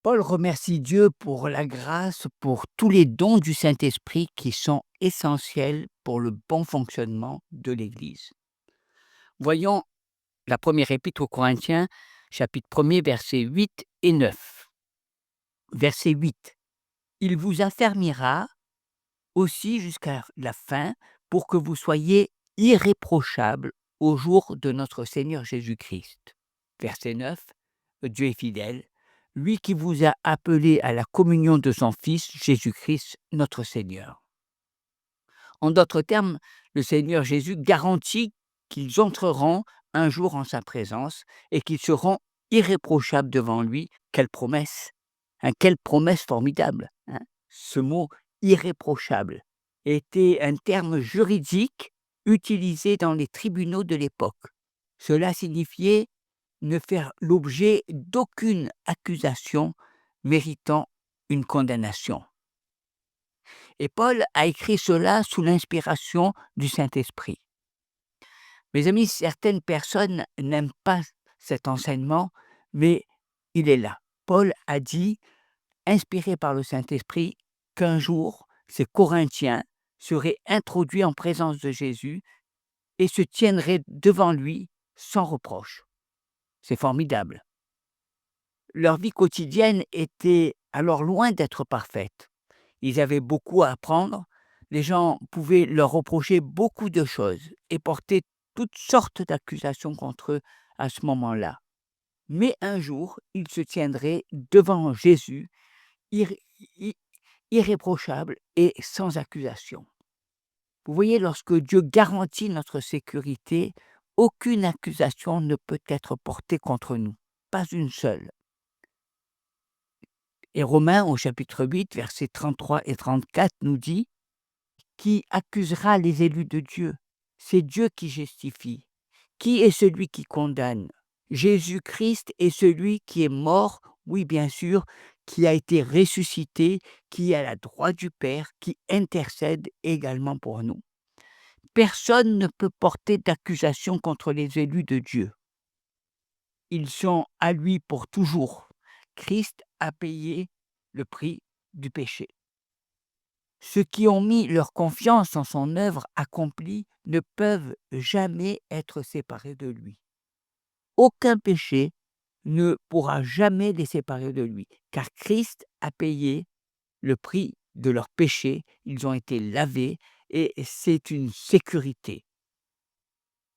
Paul remercie Dieu pour la grâce, pour tous les dons du Saint-Esprit qui sont essentiels pour le bon fonctionnement de l'Église. Voyons la première épître aux Corinthiens, chapitre 1er, versets 8 et 9. Verset 8. Il vous affermira aussi jusqu'à la fin pour que vous soyez irréprochables au jour de notre Seigneur Jésus-Christ. Verset 9. Dieu est fidèle, lui qui vous a appelé à la communion de son Fils, Jésus-Christ, notre Seigneur. En d'autres termes, le Seigneur Jésus garantit qu'ils entreront un jour en sa présence et qu'ils seront irréprochables devant lui. Quelle promesse! Quelle promesse formidable! Ce mot irréprochable était un terme juridique utilisé dans les tribunaux de l'époque. Cela signifiait ne faire l'objet d'aucune accusation méritant une condamnation. Et Paul a écrit cela sous l'inspiration du Saint-Esprit. Mes amis, certaines personnes n'aiment pas cet enseignement, mais il est là. Paul a dit, inspiré par le Saint-Esprit, qu'un jour, ces Corinthiens seraient introduits en présence de Jésus et se tiendraient devant lui sans reproche. C'est formidable. Leur vie quotidienne était alors loin d'être parfaite. Ils avaient beaucoup à apprendre, les gens pouvaient leur reprocher beaucoup de choses et porter toutes sortes d'accusations contre eux à ce moment-là. Mais un jour, ils se tiendraient devant Jésus, irréprochables et sans accusation. Vous voyez, lorsque Dieu garantit notre sécurité, aucune accusation ne peut être portée contre nous, pas une seule. Et Romains, au chapitre 8, versets 33 et 34, nous dit « Qui accusera les élus de Dieu? C'est Dieu qui justifie. Qui est celui qui condamne? Jésus-Christ est celui qui est mort, oui bien sûr, qui a été ressuscité, qui est à la droite du Père, qui intercède également pour nous. Personne ne peut porter d'accusation contre les élus de Dieu. Ils sont à lui pour toujours. Christ a payé le prix du péché. Ceux qui ont mis leur confiance en son œuvre accomplie ne peuvent jamais être séparés de lui. Aucun péché ne pourra jamais les séparer de lui, car Christ a payé le prix de leurs péchés, ils ont été lavés, et c'est une sécurité.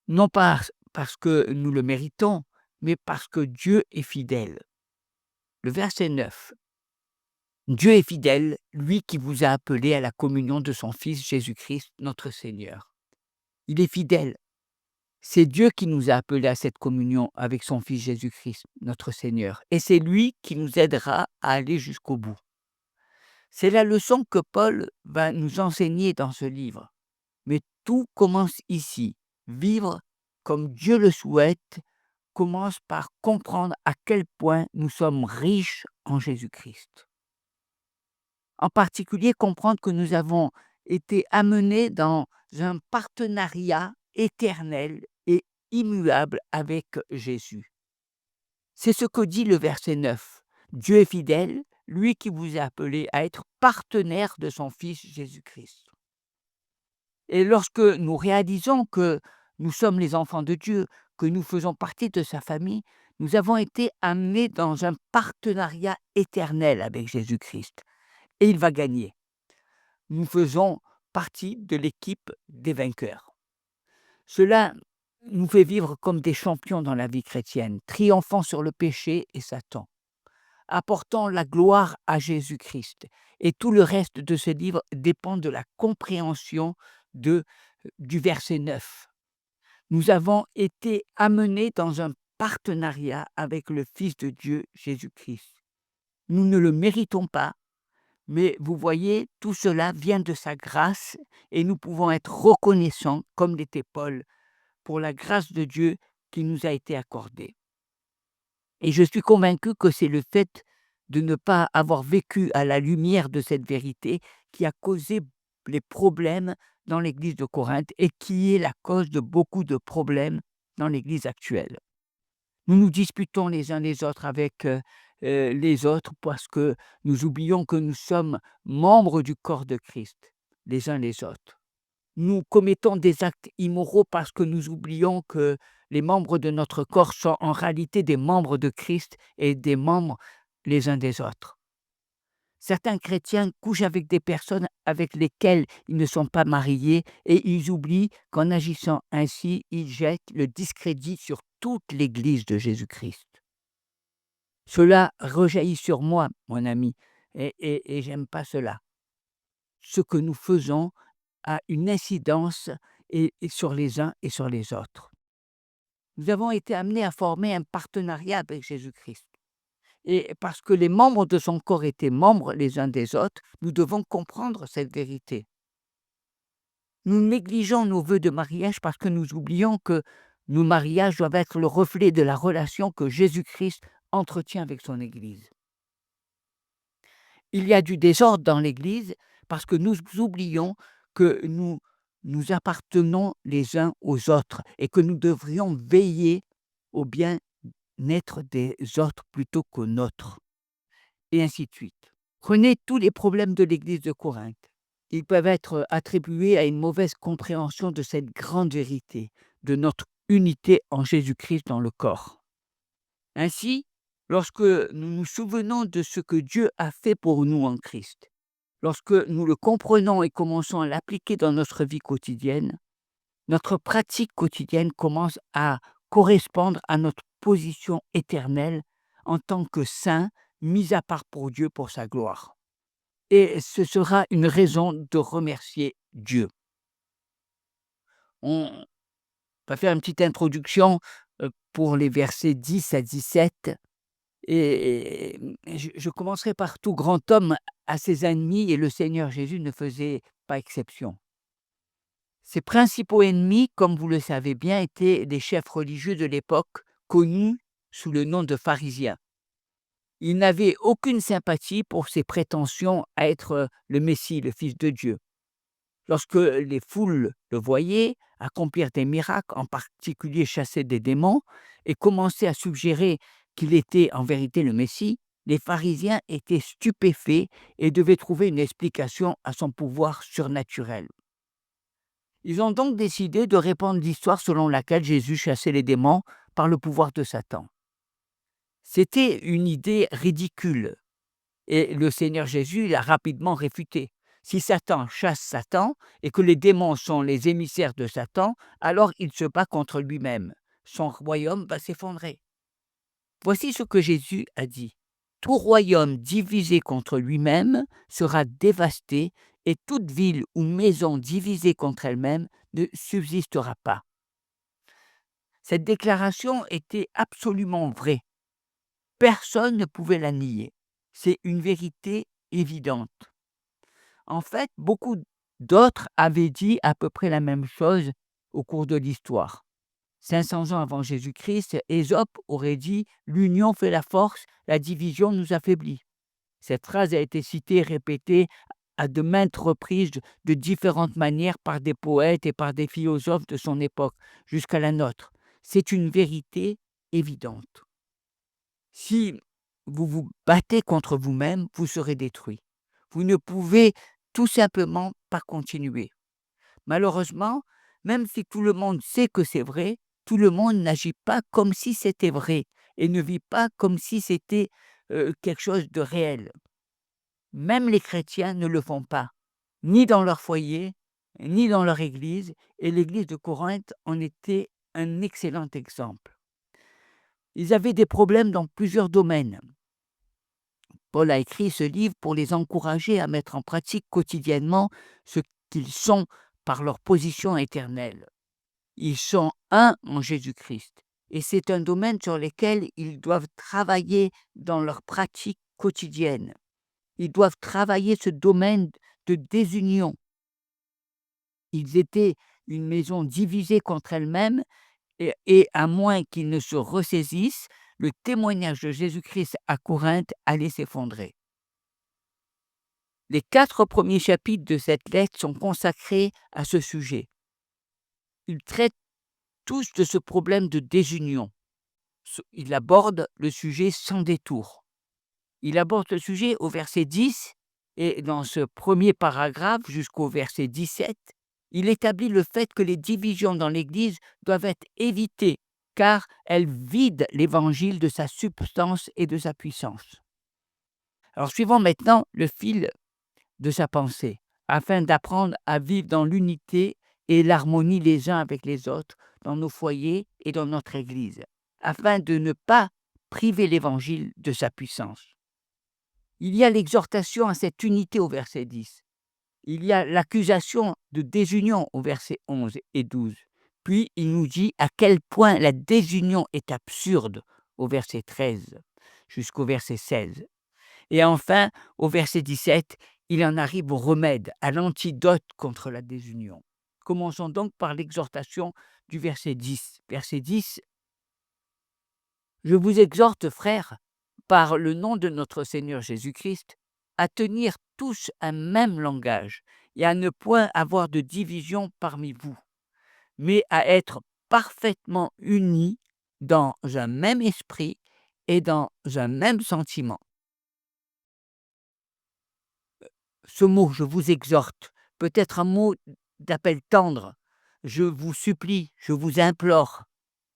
Non pas parce que nous le méritons, mais parce que Dieu est fidèle. Le verset 9. Dieu est fidèle, lui qui vous a appelé à la communion de son Fils Jésus-Christ, notre Seigneur. Il est fidèle. C'est Dieu qui nous a appelés à cette communion avec son Fils Jésus-Christ, notre Seigneur. Et c'est lui qui nous aidera à aller jusqu'au bout. C'est la leçon que Paul va nous enseigner dans ce livre. Mais tout commence ici. Vivre comme Dieu le souhaite commence par comprendre à quel point nous sommes riches en Jésus-Christ. En particulier, comprendre que nous avons été amenés dans un partenariat éternel et immuable avec Jésus. C'est ce que dit le verset 9. Dieu est fidèle, lui qui vous a appelé à être partenaire de son Fils Jésus-Christ. Et lorsque nous réalisons que nous sommes les enfants de Dieu, que nous faisons partie de sa famille, nous avons été amenés dans un partenariat éternel avec Jésus-Christ. Et il va gagner. Nous faisons partie de l'équipe des vainqueurs. Cela nous fait vivre comme des champions dans la vie chrétienne, triomphant sur le péché et Satan, apportant la gloire à Jésus-Christ. Et tout le reste de ce livre dépend de la compréhension du verset 9. Nous avons été amenés dans un partenariat avec le Fils de Dieu, Jésus-Christ. Nous ne le méritons pas, mais vous voyez, tout cela vient de sa grâce et nous pouvons être reconnaissants, comme l'était Paul, pour la grâce de Dieu qui nous a été accordée. Et je suis convaincu que c'est le fait de ne pas avoir vécu à la lumière de cette vérité qui a causé les problèmes dans l'Église de Corinthe et qui est la cause de beaucoup de problèmes dans l'Église actuelle. Nous nous disputons les uns les autres avec les autres parce que nous oublions que nous sommes membres du corps de Christ, les uns les autres. Nous commettons des actes immoraux parce que nous oublions que les membres de notre corps sont en réalité des membres de Christ et des membres les uns des autres. Certains chrétiens couchent avec des personnes avec lesquelles ils ne sont pas mariés et ils oublient qu'en agissant ainsi, ils jettent le discrédit sur toute l'Église de Jésus-Christ. Cela rejaillit sur moi, mon ami, et j'aime pas cela. Ce que nous faisons a une incidence et sur les uns et sur les autres. Nous avons été amenés à former un partenariat avec Jésus-Christ. Et parce que les membres de son corps étaient membres les uns des autres, nous devons comprendre cette vérité. Nous négligeons nos vœux de mariage parce que nous oublions que nos mariages doivent être le reflet de la relation que Jésus-Christ entretient avec son Église. Il y a du désordre dans l'Église parce que nous oublions que nous appartenons les uns aux autres et que nous devrions veiller au bien-être des autres plutôt qu'au nôtre, et ainsi de suite. Prenez tous les problèmes de l'Église de Corinthe. Ils peuvent être attribués à une mauvaise compréhension de cette grande vérité, de notre unité en Jésus-Christ dans le corps. Ainsi, lorsque nous nous souvenons de ce que Dieu a fait pour nous en Christ, lorsque nous le comprenons et commençons à l'appliquer dans notre vie quotidienne, notre pratique quotidienne commence à correspondre à notre position éternelle en tant que saints, mis à part pour Dieu pour sa gloire. Et ce sera une raison de remercier Dieu. On va faire une petite introduction pour les versets 10 à 17. Et je commencerai par tout grand homme à ses ennemis, et le Seigneur Jésus ne faisait pas exception. Ses principaux ennemis, comme vous le savez bien, étaient des chefs religieux de l'époque, connus sous le nom de pharisiens. Ils n'avaient aucune sympathie pour ses prétentions à être le Messie, le Fils de Dieu. Lorsque les foules le voyaient accomplir des miracles, en particulier chasser des démons, et commencer à suggérer qu'il était en vérité le Messie, les pharisiens étaient stupéfaits et devaient trouver une explication à son pouvoir surnaturel. Ils ont donc décidé de répandre l'histoire selon laquelle Jésus chassait les démons par le pouvoir de Satan. C'était une idée ridicule, et le Seigneur Jésus l'a rapidement réfutée. Si Satan chasse Satan et que les démons sont les émissaires de Satan, alors il se bat contre lui-même. Son royaume va s'effondrer. Voici ce que Jésus a dit. Tout royaume divisé contre lui-même sera dévasté, et toute ville ou maison divisée contre elle-même ne subsistera pas. Cette déclaration était absolument vraie. Personne ne pouvait la nier. C'est une vérité évidente. En fait, beaucoup d'autres avaient dit à peu près la même chose au cours de l'histoire. 500 ans avant Jésus-Christ, Ésope aurait dit « L'union fait la force, la division nous affaiblit ». Cette phrase a été citée et répétée à de maintes reprises de différentes manières par des poètes et par des philosophes de son époque, jusqu'à la nôtre. C'est une vérité évidente. Si vous vous battez contre vous-même, vous serez détruit. Vous ne pouvez tout simplement pas continuer. Malheureusement, même si tout le monde sait que c'est vrai, tout le monde n'agit pas comme si c'était vrai et ne vit pas comme si c'était quelque chose de réel. Même les chrétiens ne le font pas, ni dans leur foyer, ni dans leur église, et l'église de Corinthe en était un excellent exemple. Ils avaient des problèmes dans plusieurs domaines. Paul a écrit ce livre pour les encourager à mettre en pratique quotidiennement ce qu'ils sont par leur position éternelle. Ils sont un en Jésus-Christ, et c'est un domaine sur lequel ils doivent travailler dans leur pratique quotidienne. Ils doivent travailler ce domaine de désunion. Ils étaient une maison divisée contre elle-même, et à moins qu'ils ne se ressaisissent, le témoignage de Jésus-Christ à Corinthe allait s'effondrer. Les 4 premiers chapitres de cette lettre sont consacrés à ce sujet. Ils traitent tous de ce problème de désunion. Il aborde le sujet sans détour. Il aborde ce sujet au verset 10 et dans ce premier paragraphe jusqu'au verset 17, il établit le fait que les divisions dans l'Église doivent être évitées car elles vident l'Évangile de sa substance et de sa puissance. Alors suivons maintenant le fil de sa pensée, afin d'apprendre à vivre dans l'unité et l'harmonie les uns avec les autres, dans nos foyers et dans notre Église, afin de ne pas priver l'Évangile de sa puissance. Il y a l'exhortation à cette unité au verset 10. Il y a l'accusation de désunion au verset 11 et 12. Puis il nous dit à quel point la désunion est absurde au verset 13 jusqu'au verset 16. Et enfin, au verset 17, il en arrive au remède, à l'antidote contre la désunion. Commençons donc par l'exhortation du verset 10. Verset 10, « Je vous exhorte, frères, par le nom de notre Seigneur Jésus-Christ, à tenir tous un même langage et à ne point avoir de division parmi vous, mais à être parfaitement unis dans un même esprit et dans un même sentiment. » Ce mot, je vous exhorte, peut être un mot d'appel tendre. Je vous supplie, je vous implore.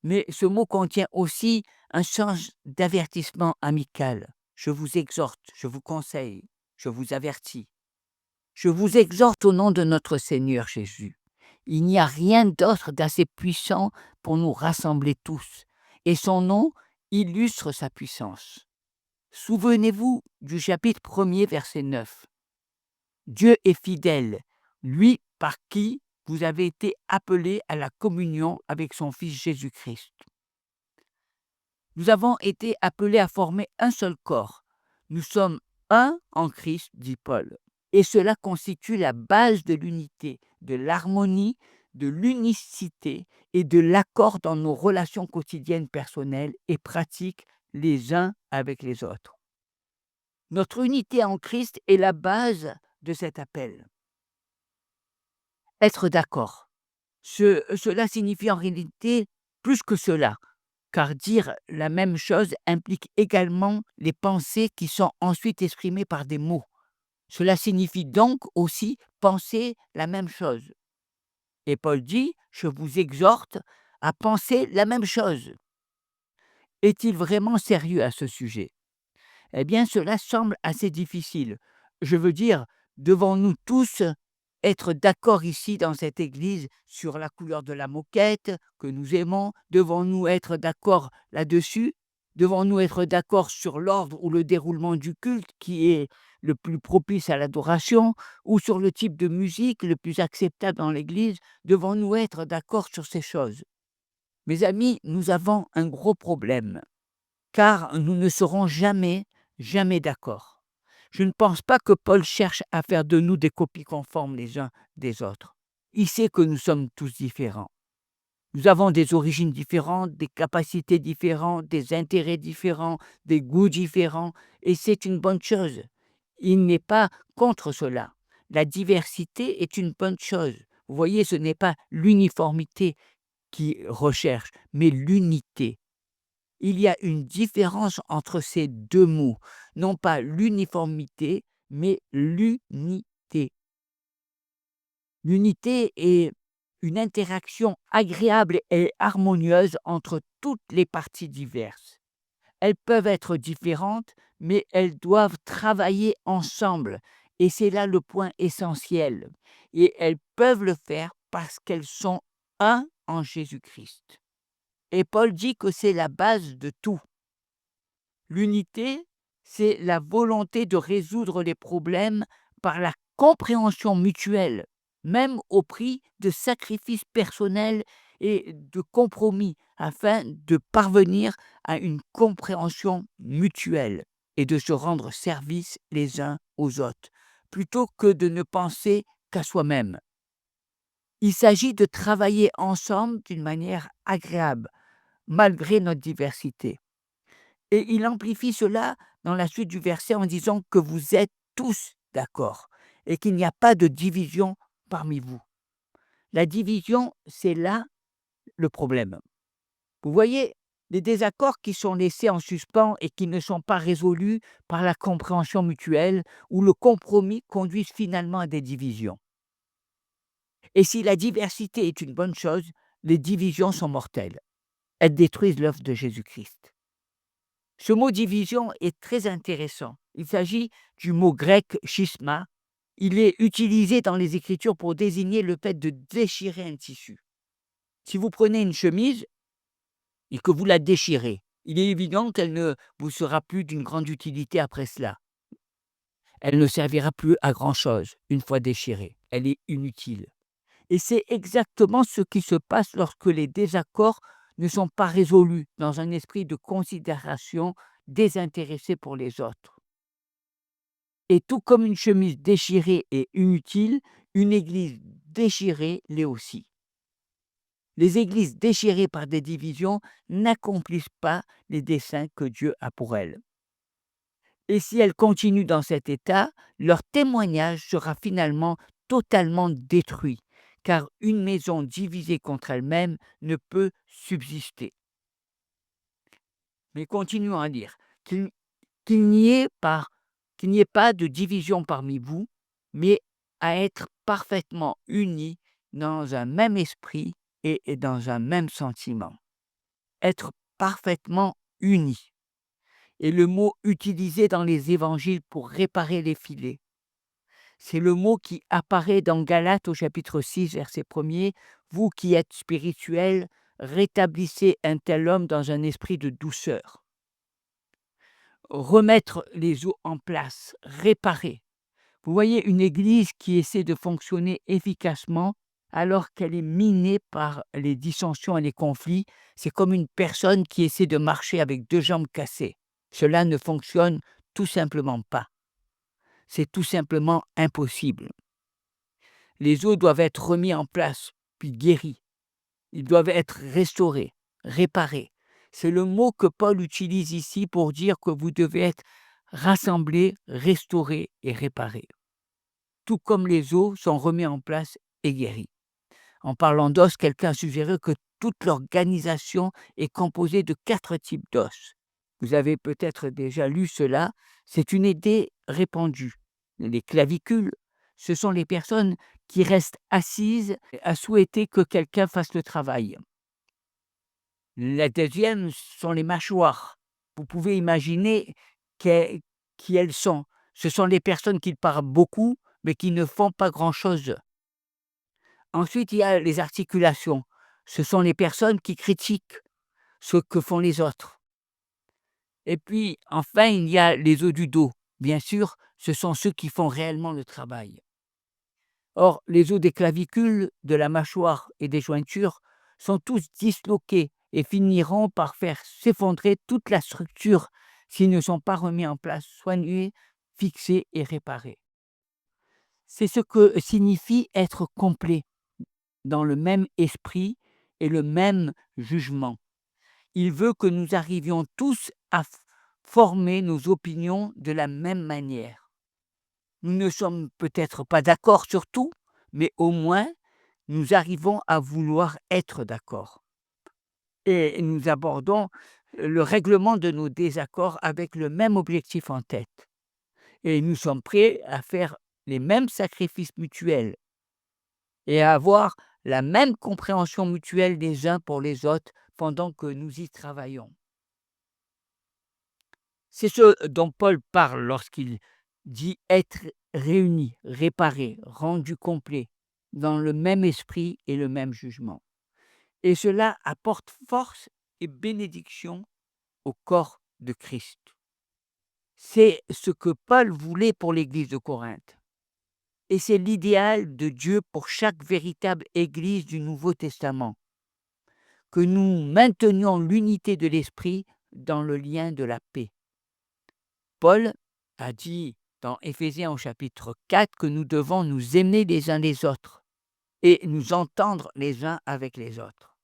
Mais ce mot contient aussi un sens d'avertissement amical. Je vous exhorte, je vous conseille, je vous avertis. Je vous exhorte au nom de notre Seigneur Jésus. Il n'y a rien d'autre d'assez puissant pour nous rassembler tous, et son nom illustre sa puissance. Souvenez-vous du chapitre 1er, verset 9. Dieu est fidèle, lui par qui vous avez été appelés à la communion avec son Fils Jésus-Christ. Nous avons été appelés à former un seul corps. Nous sommes un en Christ, dit Paul. Et cela constitue la base de l'unité, de l'harmonie, de l'unicité et de l'accord dans nos relations quotidiennes personnelles et pratiques les uns avec les autres. Notre unité en Christ est la base de cet appel. Être d'accord. Cela signifie en réalité plus que cela, car dire la même chose implique également les pensées qui sont ensuite exprimées par des mots. Cela signifie donc aussi penser la même chose. Et Paul dit, je vous exhorte à penser la même chose. Est-il vraiment sérieux à ce sujet? Eh bien, cela semble assez difficile. Je veux dire, devons-nous tous être d'accord ici dans cette église sur la couleur de la moquette que nous aimons? Devons-nous être d'accord là-dessus? Devons-nous être d'accord sur l'ordre ou le déroulement du culte qui est le plus propice à l'adoration ou sur le type de musique le plus acceptable dans l'église? Devons-nous être d'accord sur ces choses? Mes amis, nous avons un gros problème, car nous ne serons jamais d'accord. Je ne pense pas que Paul cherche à faire de nous des copies conformes les uns des autres. Il sait que nous sommes tous différents. Nous avons des origines différentes, des capacités différentes, des intérêts différents, des goûts différents, et c'est une bonne chose. Il n'est pas contre cela. La diversité est une bonne chose. Vous voyez, ce n'est pas l'uniformité qu'il recherche, mais l'unité. Il y a une différence entre ces deux mots, non pas l'uniformité, mais l'unité. L'unité est une interaction agréable et harmonieuse entre toutes les parties diverses. Elles peuvent être différentes, mais elles doivent travailler ensemble, et c'est là le point essentiel. Et elles peuvent le faire parce qu'elles sont un en Jésus-Christ. Et Paul dit que c'est la base de tout. L'unité, c'est la volonté de résoudre les problèmes par la compréhension mutuelle, même au prix de sacrifices personnels et de compromis, afin de parvenir à une compréhension mutuelle et de se rendre service les uns aux autres, plutôt que de ne penser qu'à soi-même. Il s'agit de travailler ensemble d'une manière agréable, malgré notre diversité. Et il amplifie cela dans la suite du verset en disant que vous êtes tous d'accord et qu'il n'y a pas de division parmi vous. La division, c'est là le problème. Vous voyez, Les désaccords qui sont laissés en suspens et qui ne sont pas résolus par la compréhension mutuelle ou le compromis conduisent finalement à des divisions. Et si la diversité est une bonne chose, les divisions sont mortelles. Elles détruisent l'œuvre de Jésus-Christ. Ce mot division est très intéressant. Il s'agit du mot grec schisma. Il est utilisé dans les Écritures pour désigner le fait de déchirer un tissu. Si vous prenez une chemise et que vous la déchirez, il est évident qu'elle ne vous sera plus d'une grande utilité après cela. Elle ne servira plus à grand-chose une fois déchirée. Elle est inutile. Et c'est exactement ce qui se passe lorsque les désaccords ne sont pas résolus dans un esprit de considération désintéressé pour les autres. Et tout comme une chemise déchirée est inutile, une église déchirée l'est aussi. Les églises déchirées par des divisions n'accomplissent pas les desseins que Dieu a pour elles. Et si elles continuent dans cet état, leur témoignage sera finalement totalement détruit, car une maison divisée contre elle-même ne peut subsister. Mais continuons à dire qu'il n'y ait pas de division parmi vous, mais à être parfaitement unis dans un même esprit et dans un même sentiment. Être parfaitement unis est le mot utilisé dans les évangiles pour réparer les filets. C'est le mot qui apparaît dans Galates au chapitre 6, verset 1er. Vous qui êtes spirituels, rétablissez un tel homme dans un esprit de douceur. Remettre les eaux en place, réparer. Vous voyez une église qui essaie de fonctionner efficacement alors qu'elle est minée par les dissensions et les conflits. C'est comme une personne qui essaie de marcher avec deux jambes cassées. Cela ne fonctionne tout simplement pas. C'est tout simplement impossible. Les os doivent être remis en place, puis guéris. Ils doivent être restaurés, réparés. C'est le mot que Paul utilise ici pour dire que vous devez être rassemblés, restaurés et réparés. Tout comme les os sont remis en place et guéris. En parlant d'os, quelqu'un a suggéré que toute l'organisation est composée de 4 types d'os. Vous avez peut-être déjà lu cela, c'est une idée répandue. Les clavicules, ce sont les personnes qui restent assises à souhaiter que quelqu'un fasse le travail. La deuxième sont les mâchoires. Vous pouvez imaginer qui elles sont. Ce sont les personnes qui parlent beaucoup, mais qui ne font pas grand-chose. Ensuite, il y a les articulations. Ce sont les personnes qui critiquent ce que font les autres. Et puis, enfin, il y a les os du dos. Bien sûr, ce sont ceux qui font réellement le travail. Or, les os des clavicules, de la mâchoire et des jointures sont tous disloqués et finiront par faire s'effondrer toute la structure s'ils ne sont pas remis en place, soignés, fixés et réparés. C'est ce que signifie être complet, dans le même esprit et le même jugement. Il veut que nous arrivions tous à former nos opinions de la même manière. Nous ne sommes peut-être pas d'accord sur tout, mais au moins, nous arrivons à vouloir être d'accord. Et nous abordons le règlement de nos désaccords avec le même objectif en tête. Et nous sommes prêts à faire les mêmes sacrifices mutuels et à avoir la même compréhension mutuelle des uns pour les autres pendant que nous y travaillons. C'est ce dont Paul parle lorsqu'il dit être réunis, réparés, rendus complets, dans le même esprit et le même jugement. Et cela apporte force et bénédiction au corps de Christ. C'est ce que Paul voulait pour l'Église de Corinthe. Et c'est l'idéal de Dieu pour chaque véritable Église du Nouveau Testament. Que nous maintenions l'unité de l'esprit dans le lien de la paix. Paul a dit dans Éphésiens au chapitre 4 que nous devons nous aimer les uns les autres et nous entendre les uns avec les autres.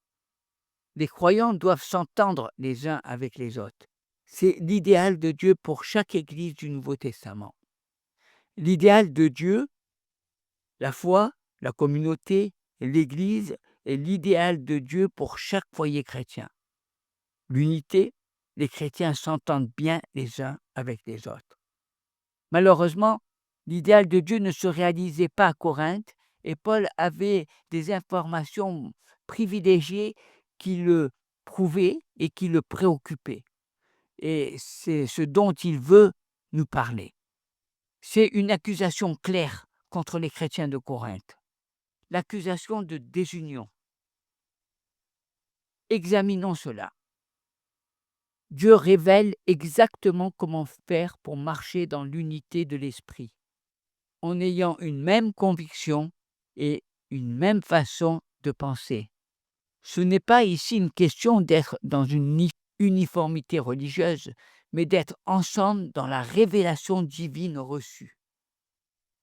Les croyants doivent s'entendre les uns avec les autres. C'est l'idéal de Dieu pour chaque Église du Nouveau Testament. L'idéal de Dieu, la foi, la communauté, l'Église est l'idéal de Dieu pour chaque foyer chrétien. l'unité, les chrétiens s'entendent bien les uns avec les autres. Malheureusement, l'idéal de Dieu ne se réalisait pas à Corinthe et Paul avait des informations privilégiées qui le prouvaient et qui le préoccupaient. Et c'est ce dont il veut nous parler. C'est une accusation claire contre les chrétiens de Corinthe, l'accusation de désunion. Examinons cela. Dieu révèle exactement comment faire pour marcher dans l'unité de l'esprit, en ayant une même conviction et une même façon de penser. Ce n'est pas ici une question d'être dans une uniformité religieuse, mais d'être ensemble dans la révélation divine reçue.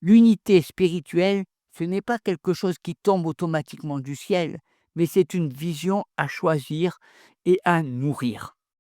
L'unité spirituelle, ce n'est pas quelque chose qui tombe automatiquement du ciel, mais c'est une vision à choisir et à nourrir.